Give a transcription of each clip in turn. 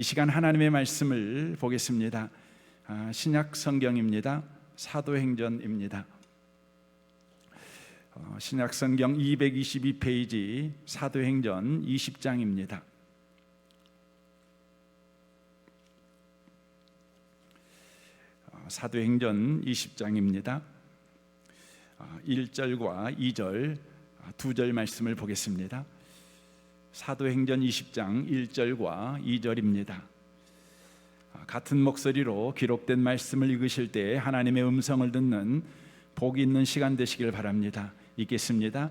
이 시간 하나님의 말씀을 보겠습니다. 신약 성경입니다. 사도행전입니다. 신약 성경 222페이지 사도행전 20장입니다. 사도행전 20장입니다. 1절과 2절 두 절 말씀을 보겠습니다. 사도행전 20장 1절과 2절입니다. 같은 목소리로 기록된 말씀을 읽으실 때 하나님의 음성을 듣는 복이 있는 시간 되시길 바랍니다. 읽겠습니다.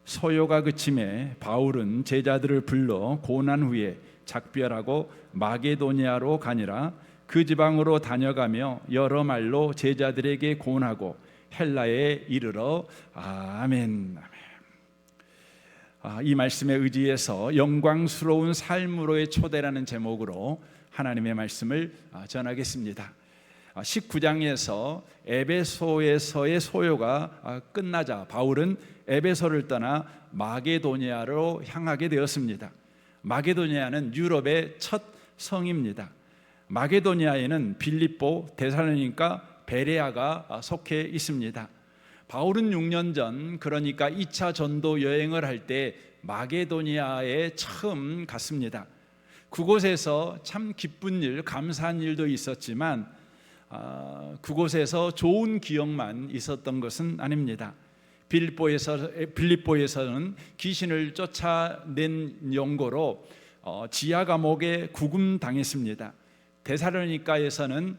소요가 그침에 바울은 제자들을 불러 고난 후에 작별하고 마게도니아로 가니라. 그 지방으로 다녀가며 여러 말로 제자들에게 고난하고 헬라에 이르러 아멘. 이 말씀에 의지해서 영광스러운 삶으로의 초대라는 제목으로 하나님의 말씀을 전하겠습니다. 19장에서 에베소에서의 소요가 끝나자 바울은 에베소를 떠나 마게도니아로 향하게 되었습니다. 마게도니아는 유럽의 첫 성입니다. 마게도니아에는 빌립보, 데살로니가, 베레아가 속해 있습니다. 바울은 6년 전, 그러니까 2차 전도 여행을 할 때 마게도니아에 처음 갔습니다. 그곳에서 참 기쁜 일, 감사한 일도 있었지만 그곳에서 좋은 기억만 있었던 것은 아닙니다. 빌립보에서는 귀신을 쫓아낸 연고로 지하 감옥에 구금당했습니다. 데살로니가에서는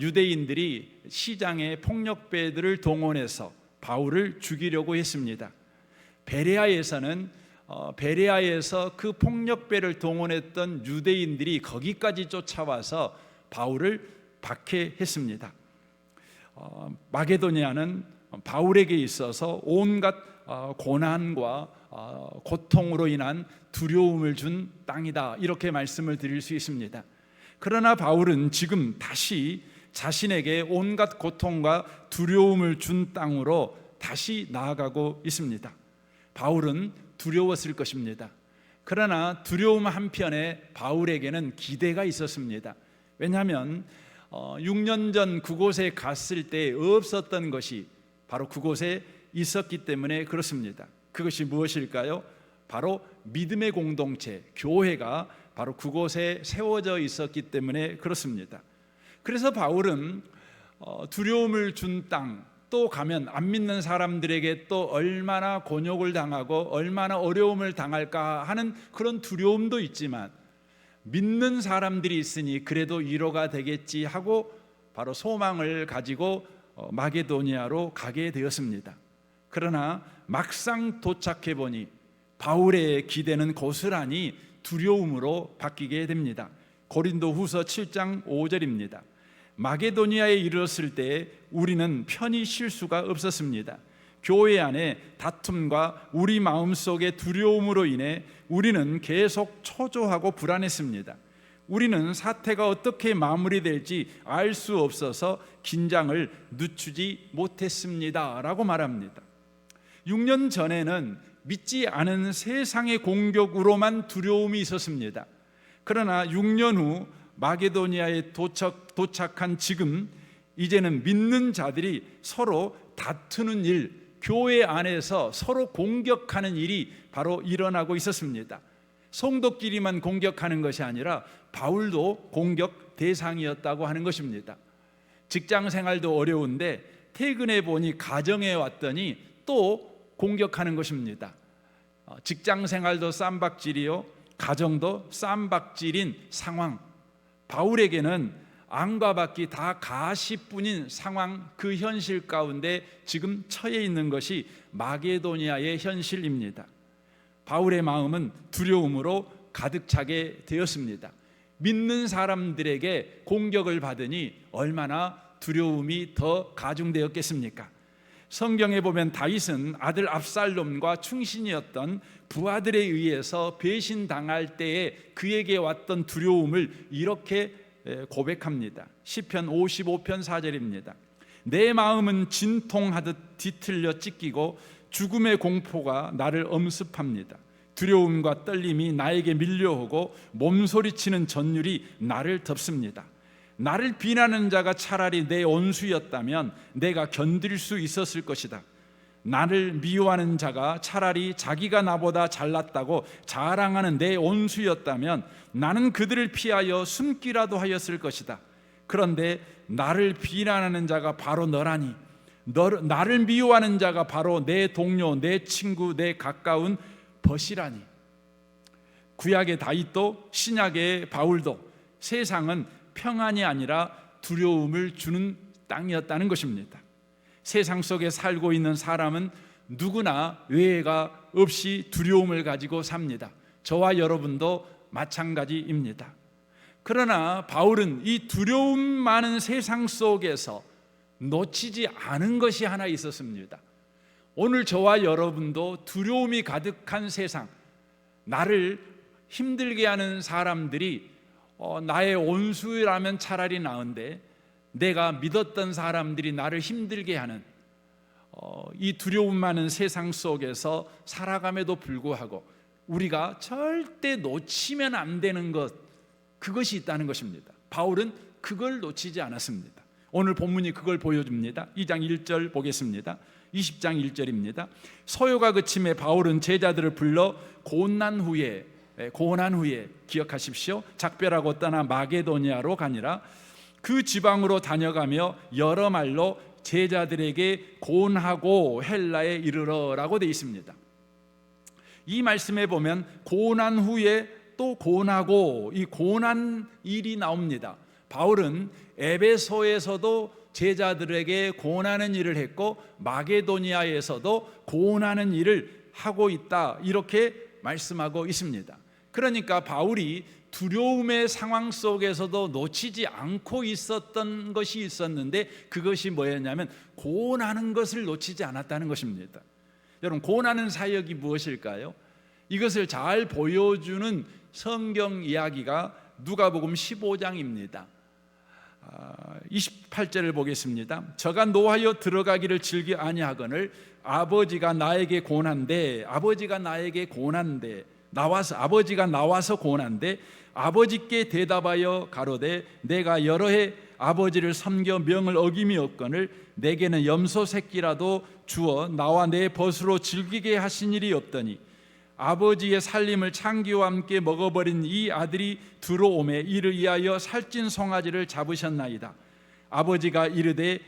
유대인들이 시장에 폭력배들을 동원해서 바울을 죽이려고 했습니다. 베레아에서 그 폭력배를 동원했던 유대인들이 거기까지 쫓아와서 바울을 박해했습니다. 마게도니아는 바울에게 있어서 온갖 고난과 고통으로 인한 두려움을 준 땅이다, 이렇게 말씀을 드릴 수 있습니다. 그러나 바울은 지금 다시 자신에게 온갖 고통과 두려움을 준 땅으로 다시 나아가고 있습니다. 바울은 두려웠을 것입니다. 그러나 두려움 한편에 바울에게는 기대가 있었습니다. 왜냐하면 6년 전 그곳에 갔을 때 없었던 것이 바로 그곳에 있었기 때문에 그렇습니다. 그것이 무엇일까요? 바로 믿음의 공동체, 교회가 바로 그곳에 세워져 있었기 때문에 그렇습니다. 그래서 바울은 두려움을 준 땅, 또 가면 안 믿는 사람들에게 또 얼마나 곤욕을 당하고 얼마나 어려움을 당할까 하는 그런 두려움도 있지만 믿는 사람들이 있으니 그래도 위로가 되겠지 하고 바로 소망을 가지고 마게도니아로 가게 되었습니다. 그러나 막상 도착해 보니 바울의 기대는 고스란히 두려움으로 바뀌게 됩니다. 고린도후서 7장 5절입니다. 마게도니아에 이르렀을 때 우리는 편히 쉴 수가 없었습니다. 교회 안에 다툼과 우리 마음속의 두려움으로 인해 우리는 계속 초조하고 불안했습니다. 우리는 사태가 어떻게 마무리될지 알 수 없어서 긴장을 늦추지 못했습니다 라고 말합니다. 6년 전에는 믿지 않은 세상의 공격으로만 두려움이 있었습니다. 그러나 6년 후 마게도니아에 도착한 지금 이제는 믿는 자들이 서로 다투는 일, 교회 안에서 서로 공격하는 일이 바로 일어나고 있었습니다. 성도끼리만 공격하는 것이 아니라 바울도 공격 대상이었다고 하는 것입니다. 직장 생활도 어려운데 퇴근해 보니 가정에 왔더니 또 공격하는 것입니다. 직장 생활도 쌈박질이요, 가정도 쌈박질인 상황. 바울에게는 안과 밖이 다 가시뿐인 상황, 그 현실 가운데 지금 처해 있는 것이 마게도니아의 현실입니다. 바울의 마음은 두려움으로 가득 차게 되었습니다. 믿는 사람들에게 공격을 받으니 얼마나 두려움이 더 가중되었겠습니까? 성경에 보면 다윗은 아들 압살롬과 충신이었던 부하들에 의해서 배신당할 때에 그에게 왔던 두려움을 이렇게 고백합니다. 시편 55편 4절입니다. 내 마음은 진통하듯 뒤틀려 찢기고 죽음의 공포가 나를 엄습합니다. 두려움과 떨림이 나에게 밀려오고 몸소리치는 전율이 나를 덮습니다. 나를 비난하는 자가 차라리 내 원수였다면 내가 견딜 수 있었을 것이다. 나를 미워하는 자가 차라리 자기가 나보다 잘났다고 자랑하는 내 원수였다면 나는 그들을 피하여 숨기라도 하였을 것이다. 그런데 나를 비난하는 자가 바로 너라니, 나를 미워하는 자가 바로 내 동료, 내 친구, 내 가까운 벗이라니. 구약의 다윗도 신약의 바울도 세상은 평안이 아니라 두려움을 주는 땅이었다는 것입니다. 세상 속에 살고 있는 사람은 누구나 외회가 없이 두려움을 가지고 삽니다. 저와 여러분도 마찬가지입니다. 그러나 바울은 이 두려움 많은 세상 속에서 놓치지 않은 것이 하나 있었습니다. 오늘 저와 여러분도 두려움이 가득한 세상, 나를 힘들게 하는 사람들이 나의 원수라면 차라리 나은데 내가 믿었던 사람들이 나를 힘들게 하는 이 두려움 많은 세상 속에서 살아감에도 불구하고 우리가 절대 놓치면 안 되는 것, 그것이 있다는 것입니다. 바울은 그걸 놓치지 않았습니다. 오늘 본문이 그걸 보여줍니다. 2장 1절 보겠습니다. 20장 1절입니다. 소요가 그침에 바울은 제자들을 불러 고난 후에 기억하십시오. 작별하고 떠나 마게도니아로 가니라. 그 지방으로 다녀가며 여러 말로 제자들에게 고난하고 헬라에 이르러라고 되어 있습니다. 이 말씀에 보면 고난 후에 또 고난하고, 이 고난 일이 나옵니다. 바울은 에베소에서도 제자들에게 고난하는 일을 했고 마게도니아에서도 고난하는 일을 하고 있다, 이렇게 말씀하고 있습니다. 그러니까 바울이 두려움의 상황 속에서도 놓치지 않고 있었던 것이 있었는데, 그것이 뭐였냐면 고난하는 것을 놓치지 않았다는 것입니다. 여러분, 고난하는 사역이 무엇일까요? 이것을 잘 보여주는 성경 이야기가 누가복음 15장입니다. 28절을 보겠습니다. 저가 노하여 들어가기를 즐겨 아니하거늘 아버지가 나에게 고난데 아버지가 나와서 고난데 아버지께 대답하여 가로되 내가 여러 해 아버지를 섬겨 명을 어김이 없거늘 내게는 염소 새끼라도 주어 나와 내 벗으로 즐기게 하신 일이 없더니 아버지의 살림을 창기와 함께 먹어버린 이 아들이 들어오매 이를 위하여 살찐 송아지를 잡으셨나이다. 아버지가 이르되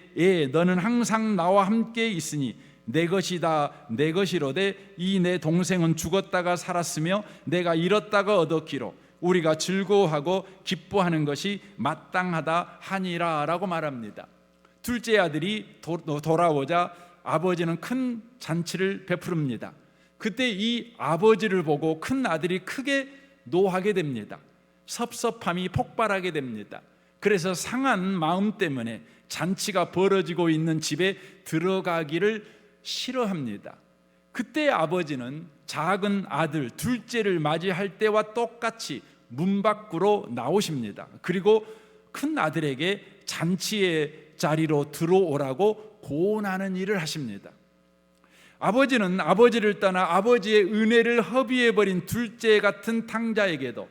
너는 항상 나와 함께 있으니 내 것이다 내 것이로되 이 내 동생은 죽었다가 살았으며 내가 잃었다가 얻었기로 우리가 즐거워하고 기뻐하는 것이 마땅하다 하니라 라고 말합니다. 둘째 아들이 돌아오자 아버지는 큰 잔치를 베푸릅니다. 그때 이 아버지를 보고 큰 아들이 크게 노하게 됩니다. 섭섭함이 폭발하게 됩니다. 그래서 상한 마음 때문에 잔치가 벌어지고 있는 집에 들어가기를 싫어합니다. 그때 아버지는 작은 아들 둘째를 맞이할 때와 똑같이 문 밖으로 나오십니다. 그리고 큰 아들에게 잔치의 자리로 들어오라고 고난하는 일을 하십니다. 아버지는 아버지를 떠나 아버지의 은혜를 허비해버린 둘째 같은 탕자에게도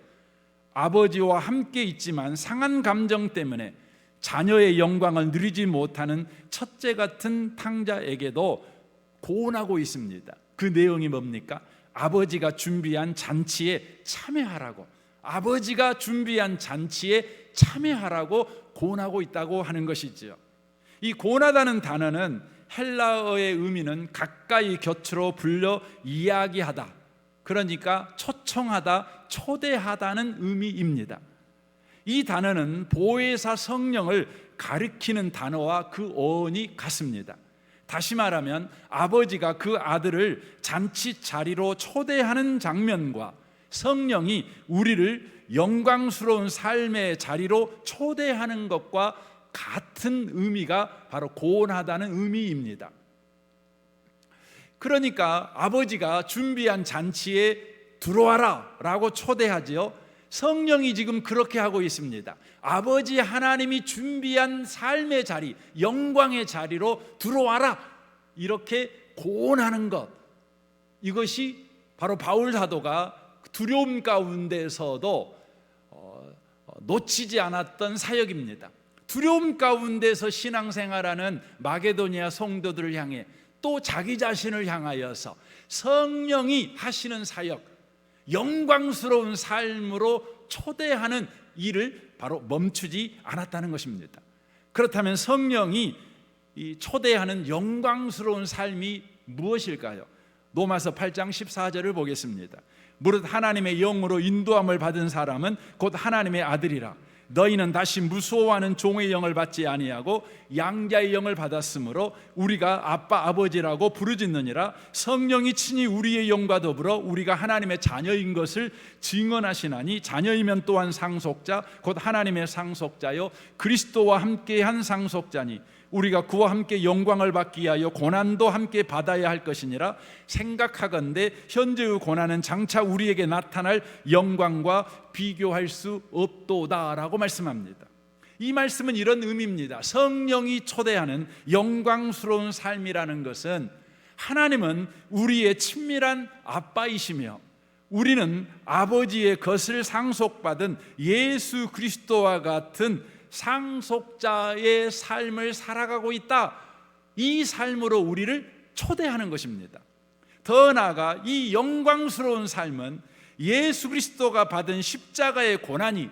아버지와 함께 있지만 상한 감정 때문에 자녀의 영광을 누리지 못하는 첫째 같은 탕자에게도 고난하고 있습니다. 그 내용이 뭡니까? 아버지가 준비한 잔치에 참여하라고, 아버지가 준비한 잔치에 참여하라고 고난하고 있다고 하는 것이지요. 이 고난하다는 단어는 헬라어의 의미는 가까이 곁으로 불려 이야기하다, 그러니까 초청하다, 초대하다는 의미입니다. 이 단어는 보혜사 성령을 가리키는 단어와 그 어원이 같습니다. 다시 말하면 아버지가 그 아들을 잔치 자리로 초대하는 장면과 성령이 우리를 영광스러운 삶의 자리로 초대하는 것과 같은 의미가 바로 고난하다는 의미입니다. 그러니까 아버지가 준비한 잔치에 들어와라 라고 초대하지요. 성령이 지금 그렇게 하고 있습니다. 아버지 하나님이 준비한 삶의 자리, 영광의 자리로 들어와라, 이렇게 고난하는 것, 이것이 바로 바울 사도가 두려움 가운데서도 놓치지 않았던 사역입니다. 두려움 가운데서 신앙생활하는 마게도니아 성도들을 향해 또 자기 자신을 향하여서 성령이 하시는 사역, 영광스러운 삶으로 초대하는 일을 바로 멈추지 않았다는 것입니다. 그렇다면 성령이 이 초대하는 영광스러운 삶이 무엇일까요? 로마서 8장 14절을 보겠습니다. 무릇 하나님의 영으로 인도함을 받은 사람은 곧 하나님의 아들이라. 너희는 다시 무서워하는 종의 영을 받지 아니하고 양자의 영을 받았으므로 우리가 아빠 아버지라고 부르짖느니라. 성령이 친히 우리의 영과 더불어 우리가 하나님의 자녀인 것을 증언하시나니 자녀이면 또한 상속자 곧 하나님의 상속자요 그리스도와 함께한 상속자니 우리가 그와 함께 영광을 받기 위하여 고난도 함께 받아야 할 것이니라. 생각하건대 현재의 고난은 장차 우리에게 나타날 영광과 비교할 수 없도다라고 말씀합니다. 이 말씀은 이런 의미입니다. 성령이 초대하는 영광스러운 삶이라는 것은 하나님은 우리의 친밀한 아빠이시며 우리는 아버지의 것을 상속받은 예수 그리스도와 같은 상속자의 삶을 살아가고 있다. 이 삶으로 우리를 초대하는 것입니다. 더 나아가 이 영광스러운 삶은 예수 그리스도가 받은 십자가의 고난이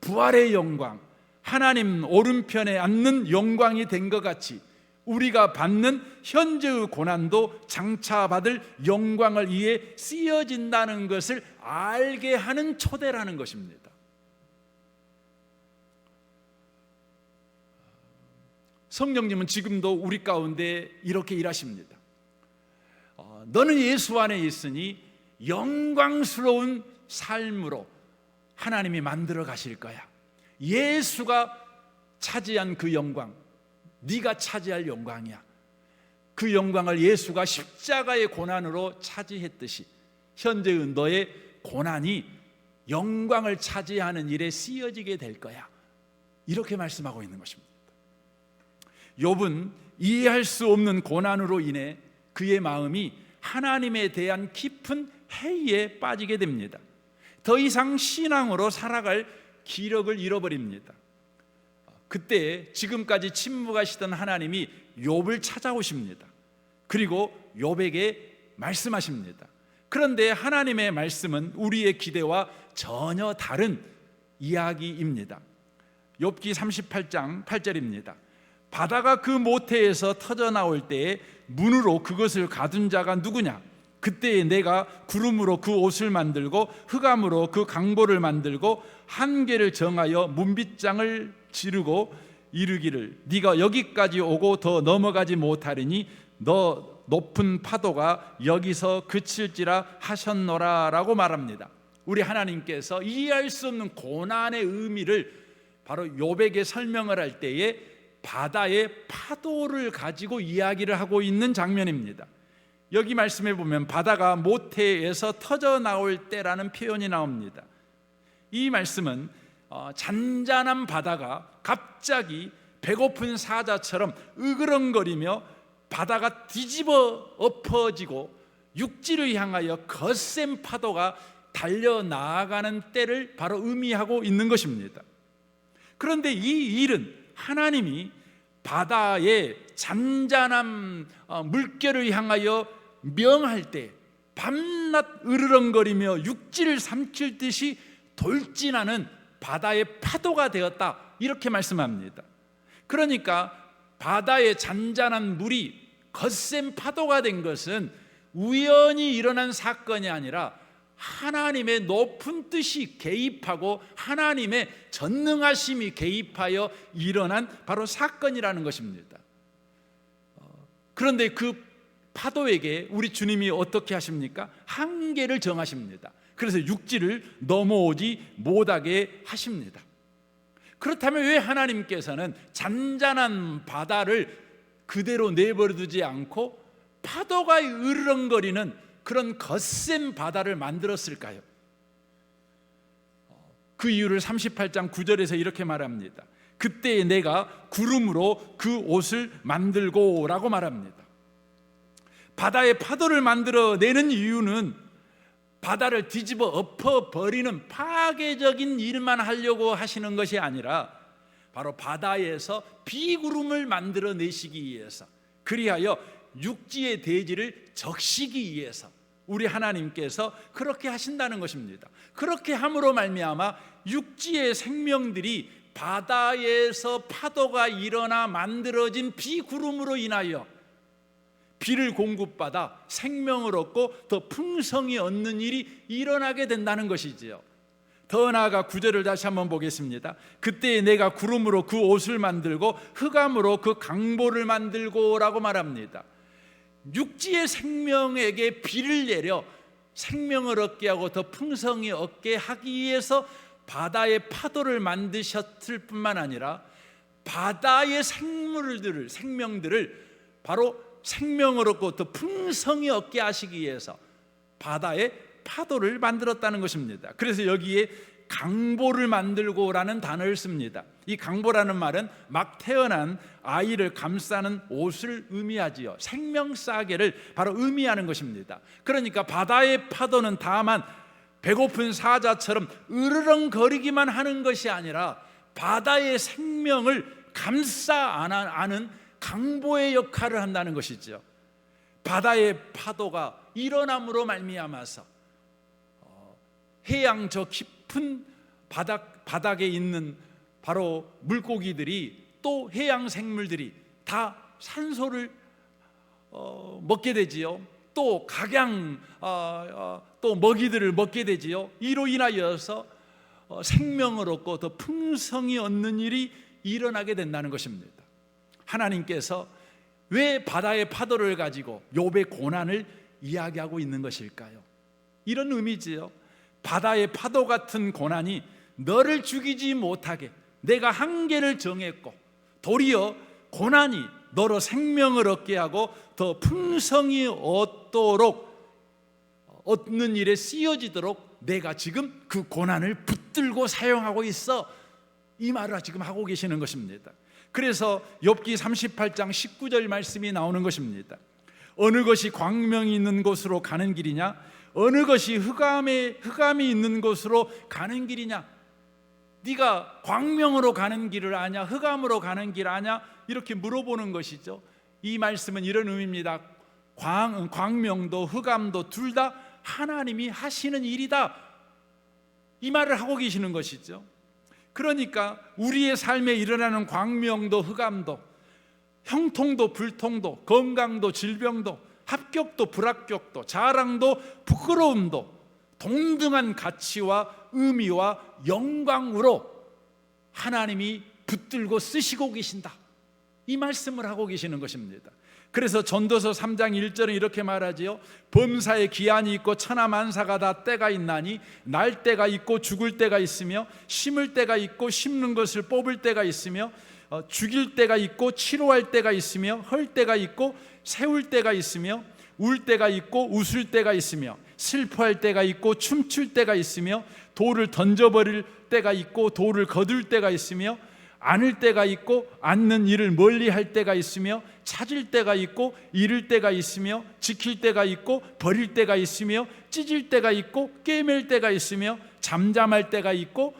부활의 영광, 하나님 오른편에 앉는 영광이 된 것 같이 우리가 받는 현재의 고난도 장차 받을 영광을 위해 쓰여진다는 것을 알게 하는 초대라는 것입니다. 성령님은 지금도 우리 가운데 이렇게 일하십니다. 너는 예수 안에 있으니 영광스러운 삶으로 하나님이 만들어 가실 거야. 예수가 차지한 그 영광, 네가 차지할 영광이야. 그 영광을 예수가 십자가의 고난으로 차지했듯이 현재의 너의 고난이 영광을 차지하는 일에 쓰여지게 될 거야. 이렇게 말씀하고 있는 것입니다. 욥은 이해할 수 없는 고난으로 인해 그의 마음이 하나님에 대한 깊은 회의에 빠지게 됩니다. 더 이상 신앙으로 살아갈 기력을 잃어버립니다. 그때 지금까지 침묵하시던 하나님이 욥을 찾아오십니다. 그리고 욥에게 말씀하십니다. 그런데 하나님의 말씀은 우리의 기대와 전혀 다른 이야기입니다. 욥기 38장 8절입니다. 바다가 그 모태에서 터져 나올 때에 문으로 그것을 가둔 자가 누구냐? 그때에 내가 구름으로 그 옷을 만들고 흑암으로 그 강보를 만들고 한계를 정하여 문빗장을 지르고 이르기를 네가 여기까지 오고 더 넘어가지 못하리니 너 높은 파도가 여기서 그칠지라 하셨노라 라고 말합니다. 우리 하나님께서 이해할 수 없는 고난의 의미를 바로 욥에게 설명을 할 때에 바다의 파도를 가지고 이야기를 하고 있는 장면입니다. 여기 말씀해 보면 바다가 모태에서 터져 나올 때라는 표현이 나옵니다. 이 말씀은 잔잔한 바다가 갑자기 배고픈 사자처럼 으그렁거리며 바다가 뒤집어 엎어지고 육지를 향하여 거센 파도가 달려나가는 때를 바로 의미하고 있는 것입니다. 그런데 이 일은 하나님이 바다의 잔잔한 물결을 향하여 명할 때 밤낮 으르렁거리며 육지를 삼킬 듯이 돌진하는 바다의 파도가 되었다, 이렇게 말씀합니다. 그러니까 바다의 잔잔한 물이 거센 파도가 된 것은 우연히 일어난 사건이 아니라 하나님의 높은 뜻이 개입하고 하나님의 전능하심이 개입하여 일어난 바로 사건이라는 것입니다. 그런데 그 파도에게 우리 주님이 어떻게 하십니까? 한계를 정하십니다. 그래서 육지를 넘어오지 못하게 하십니다. 그렇다면 왜 하나님께서는 잔잔한 바다를 그대로 내버려두지 않고 파도가 으르렁거리는 그런 거센 바다를 만들었을까요? 그 이유를 38장 9절에서 이렇게 말합니다. 그때에 내가 구름으로 그 옷을 만들고 라고 말합니다. 바다의 파도를 만들어내는 이유는 바다를 뒤집어 엎어버리는 파괴적인 일만 하려고 하시는 것이 아니라 바로 바다에서 비구름을 만들어내시기 위해서, 그리하여 육지의 대지를 적시기 위해서 우리 하나님께서 그렇게 하신다는 것입니다. 그렇게 함으로 말미암아 육지의 생명들이 바다에서 파도가 일어나 만들어진 비구름으로 인하여 비를 공급받아 생명을 얻고 더 풍성히 얻는 일이 일어나게 된다는 것이지요. 더 나아가 9절을 다시 한번 보겠습니다. 그때 내가 구름으로 그 옷을 만들고 흑암으로 그 강보를 만들고 라고 말합니다. 육지의 생명에게 비를 내려 생명을 얻게 하고 더 풍성히 얻게 하기 위해서 바다의 파도를 만드셨을 뿐만 아니라 바다의 생명들을 바로 생명을 얻고 더 풍성히 얻게 하시기 위해서 바다에 파도를 만들었다는 것입니다. 그래서 여기에 강보를 만들고라는 단어를 씁니다. 이 강보라는 말은 막 태어난 아이를 감싸는 옷을 의미하지요. 생명싸개를 바로 의미하는 것입니다. 그러니까 바다의 파도는 다만 배고픈 사자처럼 으르렁거리기만 하는 것이 아니라 바다의 생명을 감싸 안는 강보의 역할을 한다는 것이죠. 바다의 파도가 일어남으로 말미암아서 해양 저 깊은 바닥에 있는 바로 물고기들이 또 해양 생물들이 다 산소를 먹게 되지요. 또 각양 또 먹이들을 먹게 되지요. 이로 인하여서 생명을 얻고 더 풍성히 얻는 일이 일어나게 된다는 것입니다. 하나님께서 왜 바다의 파도를 가지고 욥의 고난을 이야기하고 있는 것일까요? 이런 의미지요. 바다의 파도 같은 고난이 너를 죽이지 못하게 내가 한계를 정했고, 도리어 고난이 너로 생명을 얻게 하고 더 풍성히 얻는 일에 쓰여지도록 내가 지금 그 고난을 붙들고 사용하고 있어, 이 말을 지금 하고 계시는 것입니다. 그래서 욥기 38장 19절 말씀이 나오는 것입니다. 어느 것이 광명이 있는 곳으로 가는 길이냐, 어느 것이 흑암이 있는 곳으로 가는 길이냐, 네가 광명으로 가는 길을 아냐, 흑암으로 가는 길 아냐, 이렇게 물어보는 것이죠. 이 말씀은 이런 의미입니다. 광명도 흑암도 둘 다 하나님이 하시는 일이다, 이 말을 하고 계시는 것이죠. 그러니까 우리의 삶에 일어나는 광명도 흑암도, 형통도 불통도, 건강도 질병도, 합격도 불합격도, 자랑도 부끄러움도 동등한 가치와 의미와 영광으로 하나님이 붙들고 쓰시고 계신다, 이 말씀을 하고 계시는 것입니다. 그래서 전도서 3장 1절은 이렇게 말하지요. 범사에 기한이 있고 천하만사가 다 때가 있나니 날 때가 있고 죽을 때가 있으며 심을 때가 있고 심는 것을 뽑을 때가 있으며 죽일 때가 있고 치료할 때가 있으며 헐 때가 있고 세울 때가 있으며 울 때가 있고 웃을 때가 있으며 슬퍼할 때가 있고 춤출 때가 있으며 돌을 던져버릴 때가 있고 돌을 거둘 때가 있으며 안을 때가 있고 앉는 일을 멀리할 때가 있으며 찾을 때가 있고 잃을 때가 있으며 지킬 때가 있고 버릴 때가 있으며 찢을 때가 있고 꿰맬 때가 있으며 잠잠할 때가 있고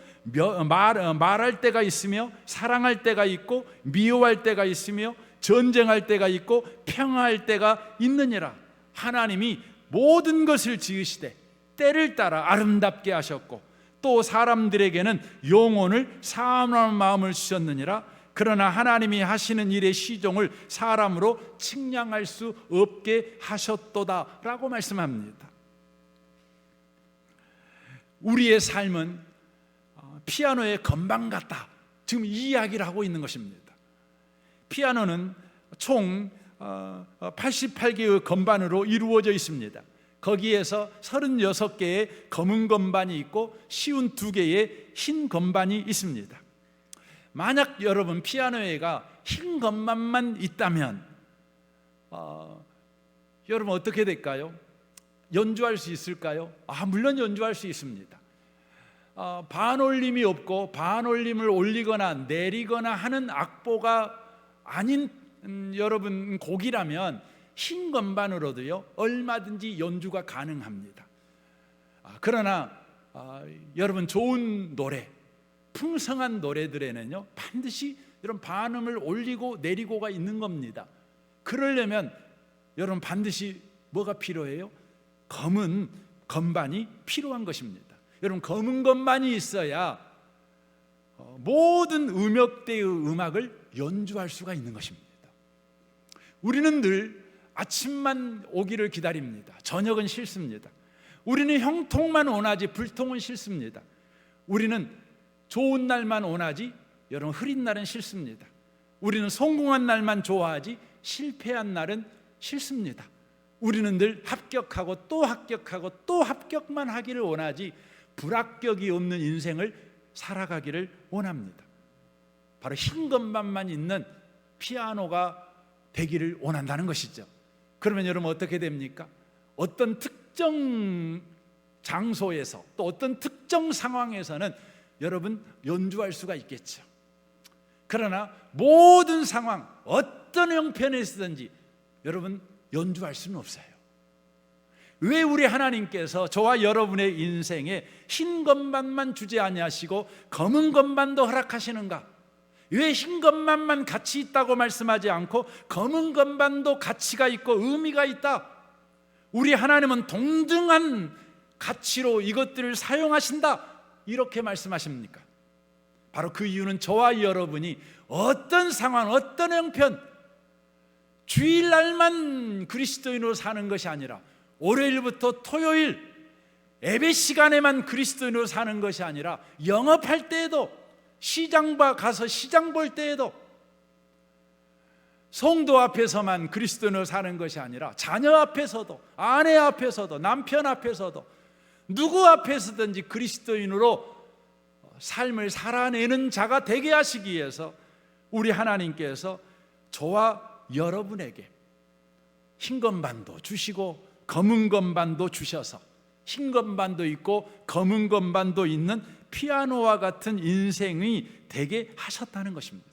말할 때가 있으며 사랑할 때가 있고 미워할 때가 있으며 전쟁할 때가 있고 평화할 때가 있느니라. 하나님이 모든 것을 지으시되 때를 따라 아름답게 하셨고 또 사람들에게는 영혼을 사모하는 마음을 주셨느니라. 그러나 하나님이 하시는 일의 시종을 사람으로 측량할 수 없게 하셨도다 라고 말씀합니다. 우리의 삶은 피아노의 건반 같다, 지금 이 이야기를 하고 있는 것입니다. 피아노는 총 88개의 건반으로 이루어져 있습니다. 거기에서 36개의 검은 건반이 있고 52개의 흰 건반이 있습니다. 만약 여러분 피아노에가 흰 건반만 있다면 여러분 어떻게 될까요? 연주할 수 있을까요? 물론 연주할 수 있습니다. 반올림이 없고 반올림을 올리거나 내리거나 하는 악보가 아닌 여러분 곡이라면 흰 건반으로도요 얼마든지 연주가 가능합니다. 그러나 여러분, 좋은 노래, 풍성한 노래들에는요 반드시 이런 반음을 올리고 내리고가 있는 겁니다. 그러려면 여러분 반드시 뭐가 필요해요? 검은 건반이 필요한 것입니다. 여러분, 검은 건반이 있어야 모든 음역대의 음악을 연주할 수가 있는 것입니다. 우리는 늘 아침만 오기를 기다립니다. 저녁은 싫습니다. 우리는 형통만 원하지 불통은 싫습니다. 우리는 좋은 날만 원하지 여러분 흐린 날은 싫습니다. 우리는 성공한 날만 좋아하지 실패한 날은 싫습니다. 우리는 늘 합격하고 또 합격하고 또 합격만 하기를 원하지 불합격이 없는 인생을 살아가기를 원합니다. 바로 흰 건반만 있는 피아노가 되기를 원한다는 것이죠. 그러면 여러분 어떻게 됩니까? 어떤 특정 장소에서 또 어떤 특정 상황에서는 여러분 연주할 수가 있겠죠. 그러나 모든 상황, 어떤 형편에서든지 여러분 연주할 수는 없어요. 왜 우리 하나님께서 저와 여러분의 인생에 흰 건반만 주지 아니하시고 검은 건반도 허락하시는가? 왜 흰 건반만 가치 있다고 말씀하지 않고 검은 건반도 가치가 있고 의미가 있다? 우리 하나님은 동등한 가치로 이것들을 사용하신다, 이렇게 말씀하십니까? 바로 그 이유는 저와 여러분이 어떤 상황, 어떤 형편, 주일날만 그리스도인으로 사는 것이 아니라 월요일부터 토요일 예배 시간에만 그리스도인으로 사는 것이 아니라 영업할 때에도, 시장 가서 시장 볼 때에도, 성도 앞에서만 그리스도인으로 사는 것이 아니라 자녀 앞에서도, 아내 앞에서도, 남편 앞에서도, 누구 앞에서든지 그리스도인으로 삶을 살아내는 자가 되게 하시기 위해서 우리 하나님께서 저와 여러분에게 흰 건반도 주시고 검은 건반도 주셔서 흰 건반도 있고 검은 건반도 있는 피아노와 같은 인생이 되게 하셨다는 것입니다.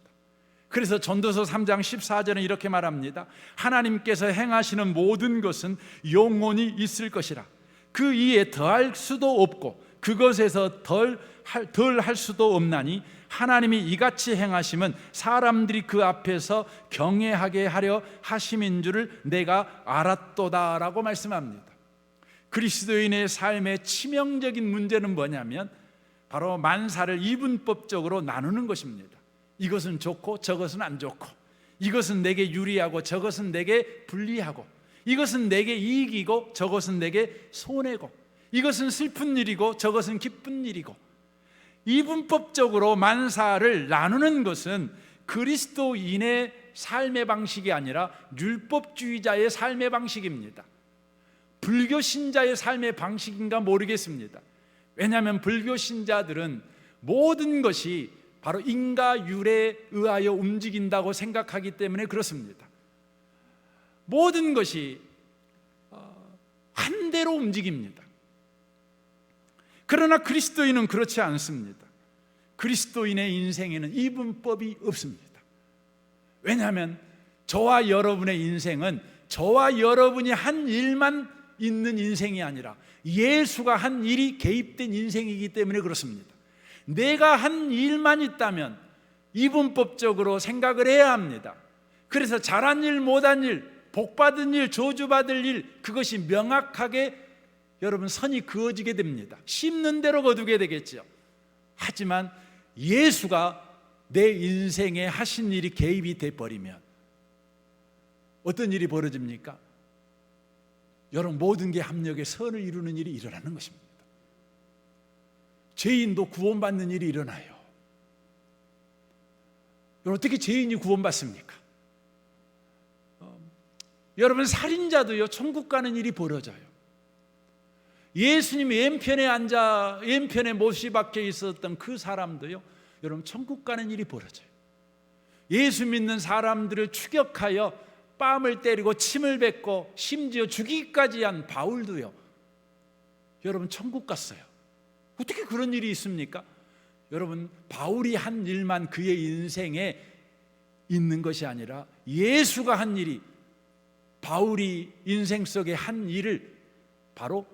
그래서 전도서 3장 14절은 이렇게 말합니다. 하나님께서 행하시는 모든 것은 영원히 있을 것이라. 그 이에 더할 수도 없고 그것에서 덜 할 수도 없나니 하나님이 이같이 행하심은 사람들이 그 앞에서 경외하게 하려 하심인 줄을 내가 알았도다 라고 말씀합니다. 그리스도인의 삶의 치명적인 문제는 뭐냐면 바로 만사를 이분법적으로 나누는 것입니다. 이것은 좋고 저것은 안 좋고, 이것은 내게 유리하고 저것은 내게 불리하고, 이것은 내게 이익이고 저것은 내게 손해고, 이것은 슬픈 일이고 저것은 기쁜 일이고, 이분법적으로 만사를 나누는 것은 그리스도인의 삶의 방식이 아니라 율법주의자의 삶의 방식입니다. 불교 신자의 삶의 방식인가 모르겠습니다. 왜냐하면 불교 신자들은 모든 것이 바로 인과율에 의하여 움직인다고 생각하기 때문에 그렇습니다. 모든 것이 한 대로 움직입니다. 그러나 그리스도인은 그렇지 않습니다. 그리스도인의 인생에는 이분법이 없습니다. 왜냐하면 저와 여러분의 인생은 저와 여러분이 한 일만 있는 인생이 아니라 예수가 한 일이 개입된 인생이기 때문에 그렇습니다. 내가 한 일만 있다면 이분법적으로 생각을 해야 합니다. 그래서 잘한 일, 못한 일, 복받은 일, 저주받을 일, 그것이 명확하게 여러분 선이 그어지게 됩니다. 심는 대로 거두게 되겠죠. 하지만 예수가 내 인생에 하신 일이 개입이 돼버리면 어떤 일이 벌어집니까? 여러분, 모든 게 합력해 선을 이루는 일이 일어나는 것입니다. 죄인도 구원받는 일이 일어나요. 여러분, 어떻게 죄인이 구원받습니까? 여러분, 살인자도요 천국 가는 일이 벌어져요. 예수님이 왼편에 못이 박혀 있었던 그 사람도요 여러분 천국 가는 일이 벌어져요. 예수 믿는 사람들을 추격하여 뺨을 때리고 침을 뱉고 심지어 죽이기까지 한 바울도요 여러분 천국 갔어요. 어떻게 그런 일이 있습니까? 여러분, 바울이 한 일만 그의 인생에 있는 것이 아니라 예수가 한 일이, 바울이 인생 속에 한 일을 바로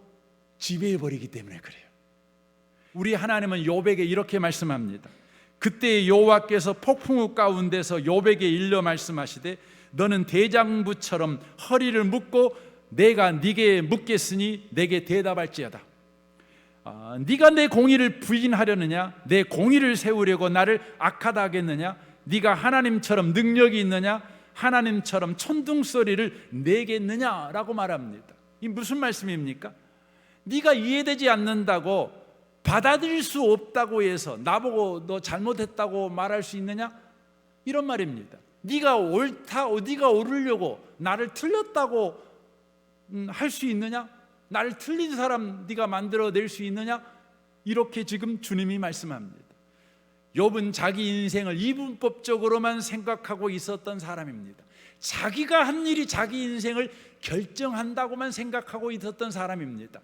지배해 버리기 때문에 그래요. 우리 하나님은 욥에게 이렇게 말씀합니다. 그때 여호와께서 폭풍우 가운데서 욥에게 일러 말씀하시되 너는 대장부처럼 허리를 묶고 내가 네게 묻겠으니 내게 대답할지어다. 네가 내 공의를 부인하려느냐? 내 공의를 세우려고 나를 악하다 하겠느냐? 네가 하나님처럼 능력이 있느냐? 하나님처럼 천둥소리를 내겠느냐? 라고 말합니다. 이 무슨 말씀입니까? 네가 이해되지 않는다고, 받아들일 수 없다고 해서 나보고 너 잘못했다고 말할 수 있느냐? 이런 말입니다. 네가 옳다, 네가 옳으려고 나를 틀렸다고 할 수 있느냐? 나를 틀린 사람 네가 만들어낼 수 있느냐? 이렇게 지금 주님이 말씀합니다. 욥은 자기 인생을 이분법적으로만 생각하고 있었던 사람입니다. 자기가 한 일이 자기 인생을 결정한다고만 생각하고 있었던 사람입니다.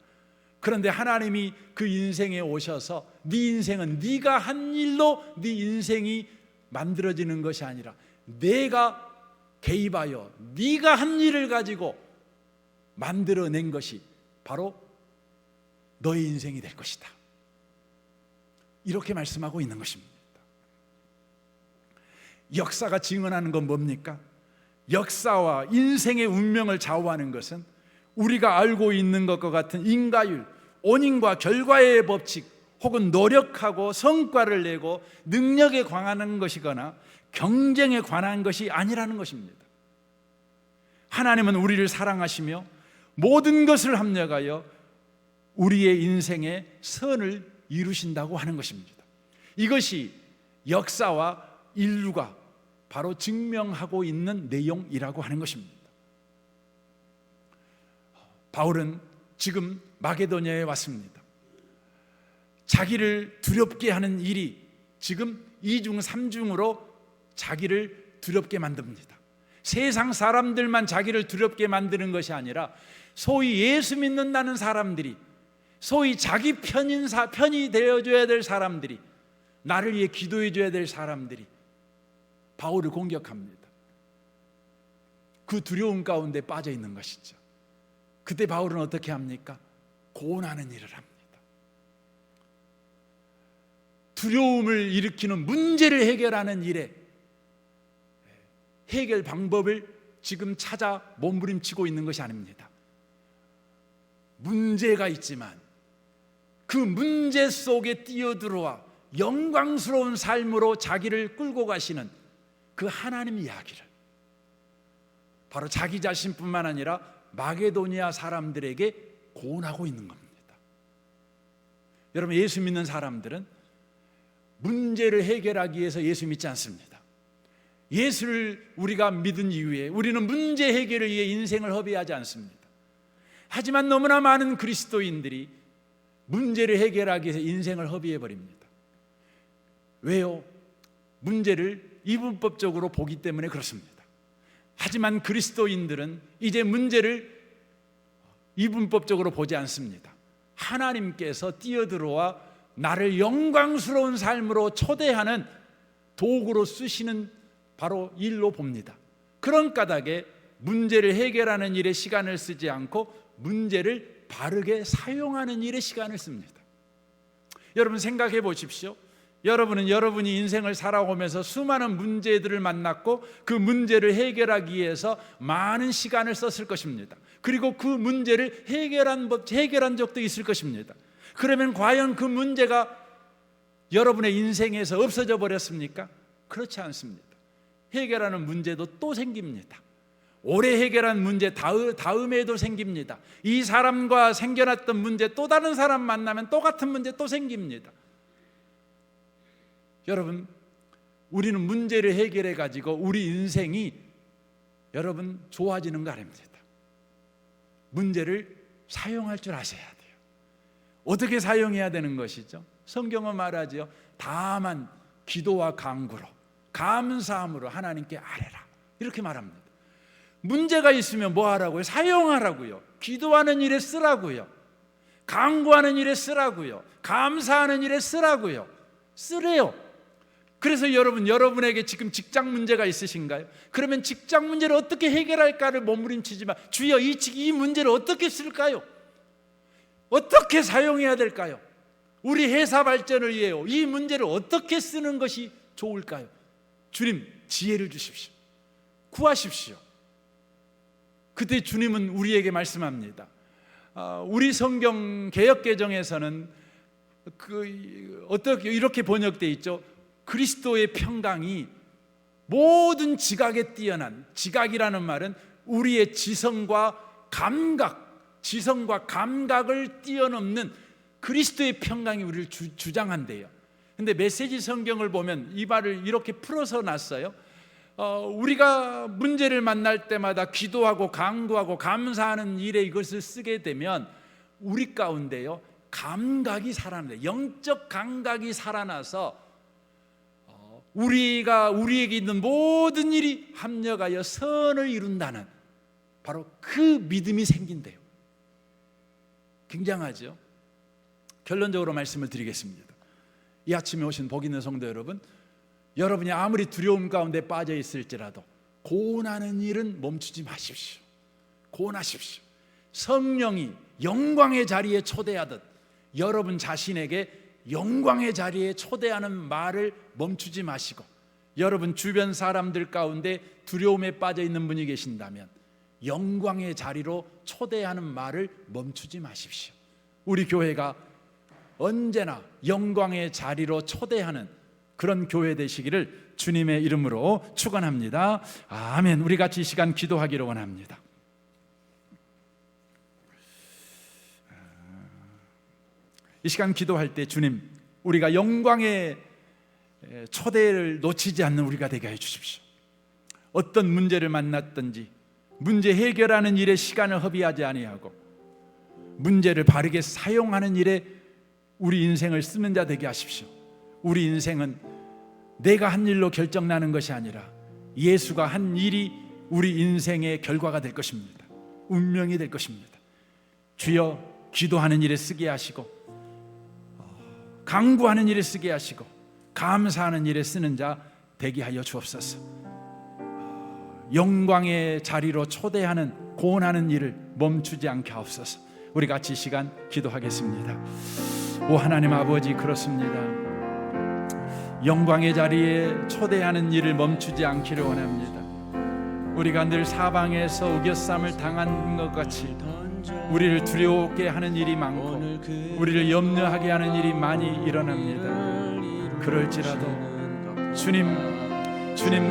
그런데 하나님이 그 인생에 오셔서 네 인생은 네가 한 일로 네 인생이 만들어지는 것이 아니라 내가 개입하여 네가 한 일을 가지고 만들어낸 것이 바로 너의 인생이 될 것이다. 이렇게 말씀하고 있는 것입니다. 역사가 증언하는 건 뭡니까? 역사와 인생의 운명을 좌우하는 것은 우리가 알고 있는 것과 같은 인과율, 원인과 결과의 법칙, 혹은 노력하고 성과를 내고 능력에 관한 것이거나 경쟁에 관한 것이 아니라는 것입니다. 하나님은 우리를 사랑하시며 모든 것을 합력하여 우리의 인생에 선을 이루신다고 하는 것입니다. 이것이 역사와 인류가 바로 증명하고 있는 내용이라고 하는 것입니다. 바울은 지금 마게도냐에 왔습니다. 자기를 두렵게 하는 일이 지금 2중 3중으로 자기를 두렵게 만듭니다. 세상 사람들만 자기를 두렵게 만드는 것이 아니라 소위 예수 믿는다는 사람들이, 소위 자기 편이 되어줘야 될 사람들이, 나를 위해 기도해 줘야 될 사람들이 바울을 공격합니다. 그 두려움 가운데 빠져 있는 것이죠. 그때 바울은 어떻게 합니까? 고난하는 일을 합니다. 두려움을 일으키는 문제를 해결하는 일에 해결 방법을 지금 찾아 몸부림치고 있는 것이 아닙니다. 문제가 있지만 그 문제 속에 뛰어들어와 영광스러운 삶으로 자기를 끌고 가시는 그 하나님 이야기를 바로 자기 자신뿐만 아니라 마게도니아 사람들에게 고언하고 있는 겁니다. 여러분, 예수 믿는 사람들은 문제를 해결하기 위해서 예수 믿지 않습니다. 예수를 우리가 믿은 이후에 우리는 문제 해결을 위해 인생을 허비하지 않습니다. 하지만 너무나 많은 그리스도인들이 문제를 해결하기 위해서 인생을 허비해버립니다. 왜요? 문제를 이분법적으로 보기 때문에 그렇습니다. 하지만 그리스도인들은 이제 문제를 이분법적으로 보지 않습니다. 하나님께서 뛰어들어와 나를 영광스러운 삶으로 초대하는 도구로 쓰시는 바로 일로 봅니다. 그런 까닭에 문제를 해결하는 일에 시간을 쓰지 않고 문제를 바르게 사용하는 일에 시간을 씁니다. 여러분 생각해 보십시오. 여러분은 여러분이 인생을 살아오면서 수많은 문제들을 만났고 그 문제를 해결하기 위해서 많은 시간을 썼을 것입니다. 그리고 그 문제를 해결한 적도 있을 것입니다. 그러면 과연 그 문제가 여러분의 인생에서 없어져 버렸습니까? 그렇지 않습니다. 해결하는 문제도 또 생깁니다. 올해 해결한 문제 다음에도 생깁니다. 이 사람과 생겨났던 문제 또 다른 사람 만나면 똑같은 문제 또 생깁니다. 여러분, 우리는 문제를 해결해 가지고 우리 인생이 여러분 좋아지는 거 아닙니다. 문제를 사용할 줄 아셔야 돼요. 어떻게 사용해야 되는 것이죠? 성경은 말하죠. 다만 기도와 간구로 감사함으로 하나님께 아뢰라, 이렇게 말합니다. 문제가 있으면 뭐 하라고요? 사용하라고요. 기도하는 일에 쓰라고요. 간구하는 일에 쓰라고요. 감사하는 일에 쓰라고요. 쓰래요. 그래서 여러분에게 지금 직장 문제가 있으신가요? 그러면 직장 문제를 어떻게 해결할까를 몸부림치지만 주여 이 문제를 어떻게 쓸까요? 어떻게 사용해야 될까요? 우리 회사 발전을 위해 이 문제를 어떻게 쓰는 것이 좋을까요? 주님, 지혜를 주십시오. 구하십시오. 그때 주님은 우리에게 말씀합니다. 우리 성경 개역개정에서는 어떻게 이렇게 번역되어 있죠? 그리스도의 평강이 모든 지각에 뛰어난, 지각이라는 말은 우리의 지성과 감각을 뛰어넘는 그리스도의 평강이 우리를 주장한대요. 근데 메시지 성경을 보면 이 말을 이렇게 풀어서 놨어요. 우리가 문제를 만날 때마다 기도하고 간구하고 감사하는 일에 이것을 쓰게 되면 우리 가운데요, 감각이 살아나요. 영적 감각이 살아나서 우리에게 있는 모든 일이 합력하여 선을 이룬다는 바로 그 믿음이 생긴대요. 굉장하죠? 결론적으로 말씀을 드리겠습니다. 이 아침에 오신 복 있는 성도 여러분, 여러분이 아무리 두려움 가운데 빠져 있을지라도 고난하는 일은 멈추지 마십시오. 고난하십시오. 성령이 영광의 자리에 초대하듯 여러분 자신에게 영광의 자리에 초대하는 말을 멈추지 마시고, 여러분 주변 사람들 가운데 두려움에 빠져 있는 분이 계신다면 영광의 자리로 초대하는 말을 멈추지 마십시오. 우리 교회가 언제나 영광의 자리로 초대하는 그런 교회 되시기를 주님의 이름으로 축원합니다. 아멘. 우리 같이 이 시간 기도하기를 원합니다. 이 시간 기도할 때 주님, 우리가 영광의 초대를 놓치지 않는 우리가 되게 해 주십시오. 어떤 문제를 만났든지 문제 해결하는 일에 시간을 허비하지 아니하고 문제를 바르게 사용하는 일에 우리 인생을 쓰는 자 되게 하십시오. 우리 인생은 내가 한 일로 결정나는 것이 아니라 예수가 한 일이 우리 인생의 결과가 될 것입니다. 운명이 될 것입니다. 주여, 기도하는 일에 쓰게 하시고 간구하는 일에 쓰게 하시고 감사하는 일에 쓰는 자 되게 하여 주옵소서. 영광의 자리로 초대하는 고난하는 일을 멈추지 않게 하옵소서. 우리 같이 이 시간 기도하겠습니다. 오 하나님 아버지, 그렇습니다. 영광의 자리에 초대하는 일을 멈추지 않기를 원합니다. 우리가 늘 사방에서 우겨쌈을 당한 것 같이 우리를 두려워하게 하는 일이 많고 우리를 염려하게 하는 일이 많이 일어납니다. 그럴지라도 주님,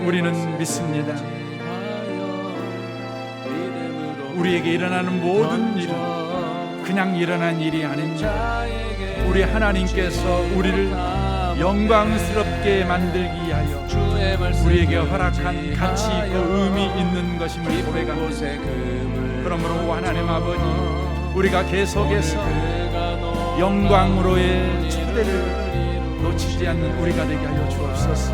우리는 믿습니다. 우리에게 일어나는 모든 일은 그냥 일어난 일이 아닙니다. 우리 하나님께서 우리를 영광스럽게 만들기 위하여 우리에게 허락한 가치 있고 의미 있는 것임을 고백합니다. 그러므로 하나님 아버지, 우리가 계속해서 영광으로의 초대를 놓치지 않는 우리가 되게 하여 주옵소서.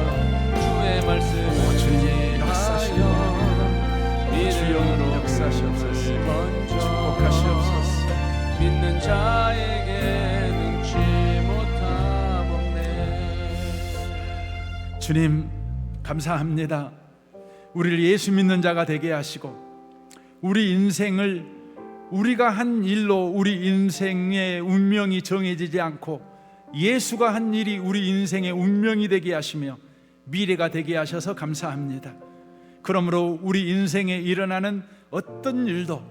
주의 말씀 주님 역사시옵소서. 주여 역사시옵소서. 축복하시옵소서. 믿는 자에게 능치 못하옵네. 주님 감사합니다. 우리를 예수 믿는 자가 되게 하시고 우리 인생을 우리가 한 일로 우리 인생의 운명이 정해지지 않고 예수가 한 일이 우리 인생의 운명이 되게 하시며 미래가 되게 하셔서 감사합니다. 그러므로 우리 인생에 일어나는 어떤 일도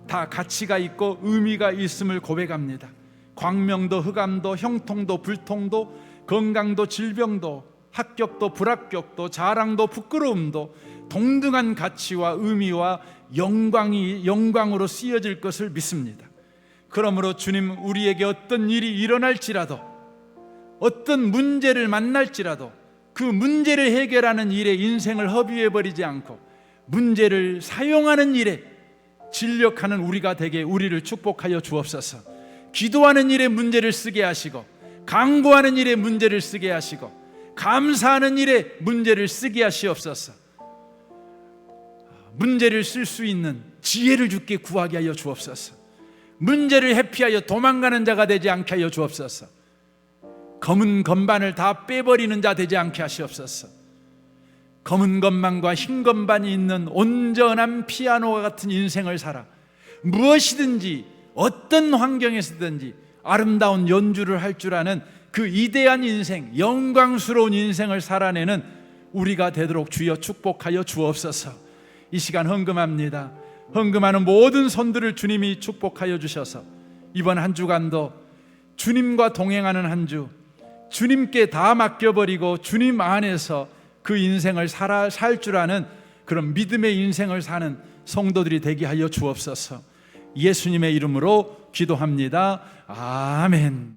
다 가치가 있고 의미가 있음을 고백합니다. 광명도 흑암도 형통도 불통도 건강도 질병도 합격도 불합격도 자랑도 부끄러움도 동등한 가치와 의미와 영광으로 쓰여질 것을 믿습니다. 그러므로 주님, 우리에게 어떤 일이 일어날지라도 어떤 문제를 만날지라도 그 문제를 해결하는 일에 인생을 허비해버리지 않고 문제를 사용하는 일에 진력하는 우리가 되게 우리를 축복하여 주옵소서. 기도하는 일에 문제를 쓰게 하시고 간구하는 일에 문제를 쓰게 하시고 감사하는 일에 문제를 쓰게 하시옵소서. 문제를 쓸 수 있는 지혜를 주께 구하게 하여 주옵소서. 문제를 회피하여 도망가는 자가 되지 않게 하여 주옵소서. 검은 건반을 다 빼버리는 자 되지 않게 하시옵소서. 검은 건반과 흰 건반이 있는 온전한 피아노와 같은 인생을 살아 무엇이든지 어떤 환경에서든지 아름다운 연주를 할 줄 아는 그 이대한 인생, 영광스러운 인생을 살아내는 우리가 되도록 주여 축복하여 주옵소서. 이 시간 헌금합니다. 헌금하는 모든 손들을 주님이 축복하여 주셔서 이번 한 주간도 주님과 동행하는 한 주, 주님께 다 맡겨버리고 주님 안에서 그 인생을 살 줄 아는 그런 믿음의 인생을 사는 성도들이 되게 하여 주옵소서. 예수님의 이름으로 기도합니다. 아멘.